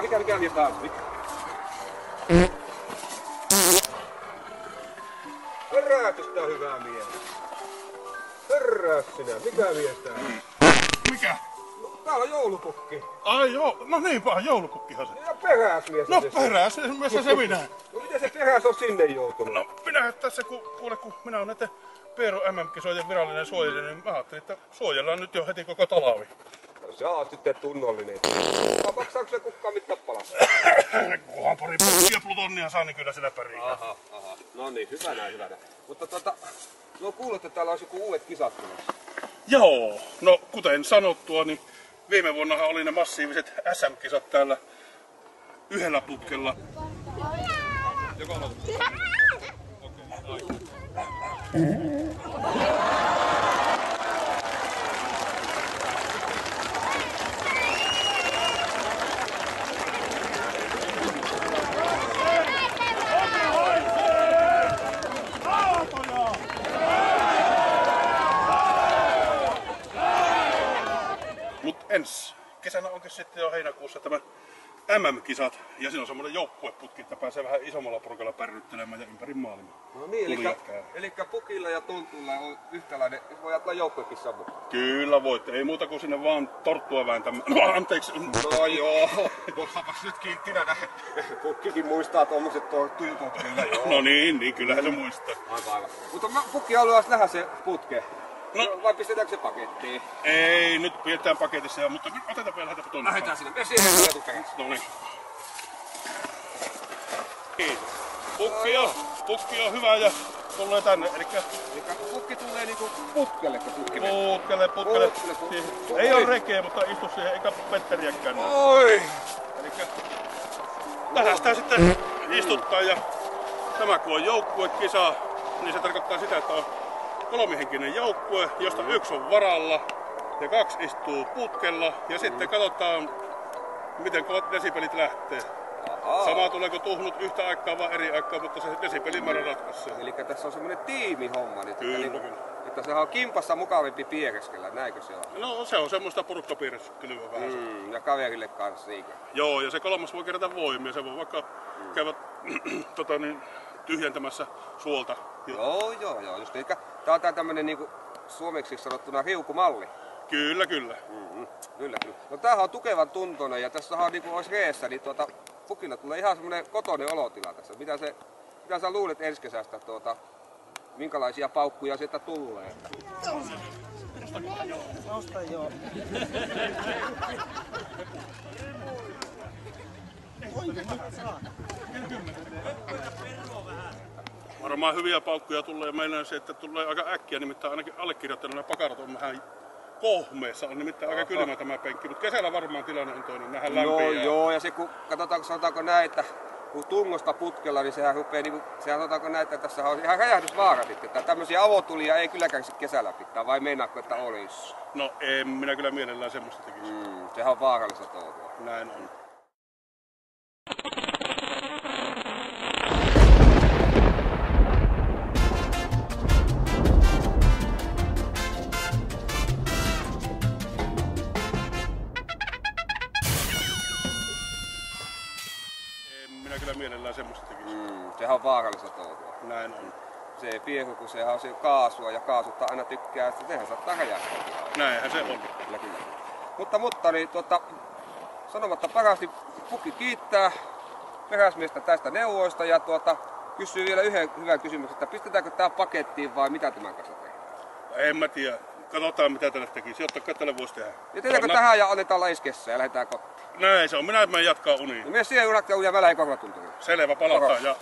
Mikä mies taas? Herätys tää hyvää mies. Heräs sinä, mikä mies tää on? Mikä? No, täällä on joulupukki. Ai joo, no niinpä, joulupukkihan se. Ja peräsmies. No peräs, missä se minä? No miten se peräs on sinne joutunut? No minä tässä kun minä olen näiden Peero MM-kisojen virallinen suojelija, niin mä ajattelin, että suojellaan nyt jo heti koko talavi. No sä oot sitten tunnollinen. Maksaako se kukkaa mitään palasta? Kunhan pari pukkia plutonnia saa, niin kyllä sillä pärjää. Aha. No niin, hyvänä. Mutta no kuulet, että täällä olisi joku uudet kisat tulossa. Joo, no kuten sanottua, niin viime vuonnahan oli ne massiiviset SM-kisat täällä yhdellä putkella. Joko haluat? Mut ensi kesänä onkin sitten jo heinäkuussa tämä MM-kisat ja siinä on semmoinen joukkueputki, että pääsee vähän isommalla porukalla pärryttelemään ja ympäri maailmaa. No niin, eli pukilla ja tuntulla on yhtäläinen, voi ajatella joukkuekissa mukaan. Kyllä voitte, ei muuta kuin sinne vaan torttua vääntämään. No anteeksi. No joo, ollaanpas nyt kiinttinä. Pukkikin muistaa tommoset torttujutut kyllä joo. No niin, kyllähän se muistaa. Aivan. Mutta pukki haluaisi nähdä se putke. No. Vai pistetäänkö se pakettiin? Ei, nyt pidetään paketissa, mutta otetaan vielä lähdetäänpä tuonne. Lähdetään sinne. Me siihen etuperässä. No niin. Pukki on hyvä ja tulee tänne. Elikkä pukki tulee niinku putkelle, kun pukki Putkelle. Ei ole rekeä, mutta istu siihen eikä petteriäkään. Oi! Elikkä tähän sitä sitten istuttaa ja tämä kun on joukkuekisa, niin se tarkoittaa sitä, että on kolmihenkinen joukkue, josta yksi on varalla ja 2 istuu putkella ja sitten katsotaan miten kovat desibelit lähtee. Sama tuleeko tuhnut yhtä aikaa vai eri aikaa, mutta se desibelimäärä ratkaisee. Eli tässä on semmoinen tiimihomma nyt, kyllä. Että sehän on kimpassa mukavampi piereskellä, näinkö se on? No se on semmoista porukkapiireskelyä vähän. Ja kaverille kanssa niinkö? Joo, ja se kolmas voi kerätä voimia, se voi vaikka käydä tyhjentämässä suolta. Joo, just eli tää on tämmönen niinku suomeksi sanottuna riukumalli. Kyllä. Kyllä. No tämähän on tukevan tuntoinen ja tässä on niinku ois reessä, niin pukilla tulee ihan semmonen kotoinen olotila tässä. Mitä sä luulet ensi kesästä minkälaisia paukkuja sieltä tulee? Nosta joo. Varmaan hyviä paukkuja tulee ja meillä on se, että tulee aika äkkiä, nimittäin ainakin allekirjoittanut pakarat on vähän kohmeessa, on nimittäin aika kylmä tämä penkki, mutta kesällä varmaan tilanne on toinen, nähdään lämpiä. Joo, ja se kun katsotaan, sanotaanko näin, että kun tungosta putkella, niin sehän rupeaa niinku, sehän sanotaanko näin, että tässä on ihan räjähdysvaara sitten, että tämmöisiä avotulia ei kylläkään kesällä pitää, vai meinaatko, että olisi? No en minä kyllä mielellään semmoista tekisi. Sehän on vaarallista touhua. Näin on. Minä kyllä mielellään semmoista tekisi. Sehän on vaarallista touhua. Näin on. Se pieru, kun sehän on se kaasua ja kaasutta aina tykkää, että sehän saattaa räjähtää. Näinhän se on. Kyllä. Mutta niin sanomatta parasti pukki kiittää peräsmiestä tästä neuvoista ja kysyy vielä yhden hyvän kysymyksen, että pistetäänkö tää pakettiin vai mitä tämän kanssa tehdään? En mä tiedä. Katsotaan mitä tälle tekisi. Jotta tälle voisi tehdä. Jätetäänkö tähän ja annetaan laiskessa ja lähdetään kotiin? Näin se on. Minä menen jatkaa uniin. No mene siihen urakkaan ja mä lähdin korvatuntumaan. Selvä, palataan ja